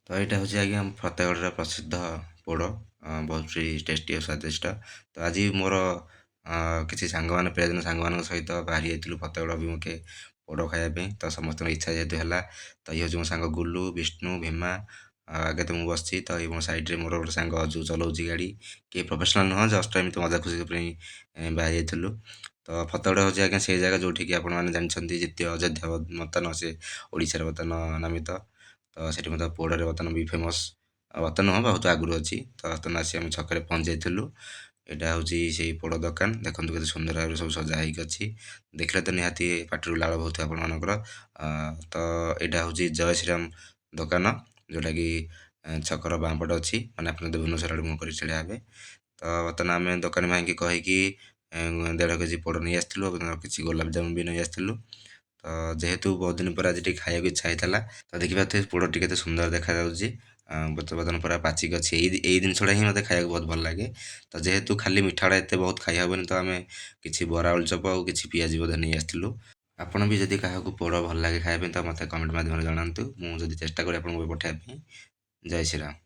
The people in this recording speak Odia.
ତ ଏଇଟା ହେଉଛି ଆଜ୍ଞା ଫତେଗଡ଼ର ପ୍ରସିଦ୍ଧ ପୋଡ଼, ବହୁତ ଟେଷ୍ଟି ଓ ସ୍ୱାଦିଷ୍ଟ। ତ ଆଜି ମୋର କିଛି ସାଙ୍ଗମାନେ ପ୍ରିୟଜନ ସାଙ୍ଗମାନଙ୍କ ସହିତ ବାହାରି ଯାଇଥିଲୁ ଫତେଗଡ଼ ଅଭିମୁଖେ ପୋଡ଼ ଖାଇବା ପାଇଁ। ତ ସମସ୍ତଙ୍କ ଇଚ୍ଛା ଯେହେତୁ ହେଲା, ତ ଇଏ ହେଉଛି ମୋ ସାଙ୍ଗ ଗୁଲୁ, ବିଷ୍ଣୁ, ଭୀମା, ଆଗେ ତ ମୁଁ ବସିଛି, ତ ଏଇ ମୋ ସାଇଡ଼୍ରେ ମୋର ଗୋଟେ ସାଙ୍ଗ ଯେଉଁ ଚଲାଉଛି ଗାଡ଼ି, କିଏ ପ୍ରଫେସନାଲ୍ ନୁହଁ, ଜଷ୍ଟ ଏମିତି ମଜା ଖୁସି ପାଇଁ ବାହାରି ଯାଇଥିଲୁ। ତ ଫତେଗଡ଼ ହେଉଛି ଆଜ୍ଞା ସେଇ ଜାଗା ଯେଉଁଠିକି ଆପଣମାନେ ଜାଣିଛନ୍ତି ଦ୍ୱିତୀୟ ଅଯୋଧ୍ୟା ବର୍ତ୍ତମାନ ସେ ଓଡ଼ିଶାରେ ବର୍ତ୍ତମାନ ନାମିତ। ତ ସେଠି ମଧ୍ୟ ପୋଡ଼ରେ ବର୍ତ୍ତମାନ ବି ଫେମସ୍, ବର୍ତ୍ତମାନ ନୁହଁ ବହୁତ ଆଗରୁ ଅଛି। ତ ବର୍ତ୍ତମାନ ଆସି ଆମେ ଛକରେ ପହଞ୍ଚି ଯାଇଥିଲୁ। ଏଇଟା ହେଉଛି ସେଇ ପୋଡ଼ ଦୋକାନ, ଦେଖନ୍ତୁ କେତେ ସୁନ୍ଦର ଭାବରେ ସବୁ ସଜା ହେଇକି ଅଛି। ଦେଖିଲେ ତ ନିହାତି ପାଟିରୁ ଲାଳ ବହୁଥିବ ଆପଣମାନଙ୍କର। ତ ଏଇଟା ହେଉଛି ଜୟ ଶ୍ରୀରାମ ଦୋକାନ, ଯେଉଁଟାକି ଛକର ବାଁ ପଟେ ଅଛି, ମାନେ ଆପଣ ଯଦି ଭୁବନେଶ୍ୱର ଆଡ଼େ ମୁହଁ କରି ଛିଡ଼ା ହେବେ। ତ ବର୍ତ୍ତମାନ ଆମେ ଦୋକାନୀ ଭାଇଙ୍କି କହିକି 1.5 କେଜି ପୋଡ଼ ନେଇ ଆସିଥିଲୁ ଏବଂ କିଛି ଗୋଲାପଜାମୁନ ବି ନେଇ ଆସିଥିଲୁ। ତ ଯେହେତୁ ବହୁତ ଦିନ ପରେ ଆଜି ଟିକେ ଖାଇବାକୁ ଇଚ୍ଛା ହେଇଥିଲା, ତ ଦେଖିପାରୁଥିବେ ପୋଡ଼ଟି କେତେ ସୁନ୍ଦର ଦେଖାଯାଉଛି। ବର୍ତ୍ତମାନ ପୁରା ପାଚିକି ଅଛି। ଏଇ ଜିନିଷଟା ହିଁ ମୋତେ ଖାଇବାକୁ ବହୁତ ଭଲ ଲାଗେ। ତ ଯେହେତୁ ଖାଲି ମିଠା ଗୁଡ଼ା ଏତେ ବହୁତ ଖାଇ ହେବନି, ତ ଆମେ କିଛି ବରା ଆଳୁଚପ ଆଉ କିଛି ପିଆଜି ବୋଧେ ନେଇ ଆସିଥିଲୁ। ଆପଣ ବି ଯଦି କାହାକୁ ପୋଡ଼ ଭଲ ଲାଗେ ଖାଇବା ପାଇଁ, ତ ମୋତେ କମେଣ୍ଟ ମାଧ୍ୟମରେ ଜଣାନ୍ତୁ। ମୁଁ ଯଦି ଚେଷ୍ଟା କরি ଆପଣଙ୍କୁ ପଠାଇବା ପାଇଁ। ଜୟ ଶ୍ରୀରାମ।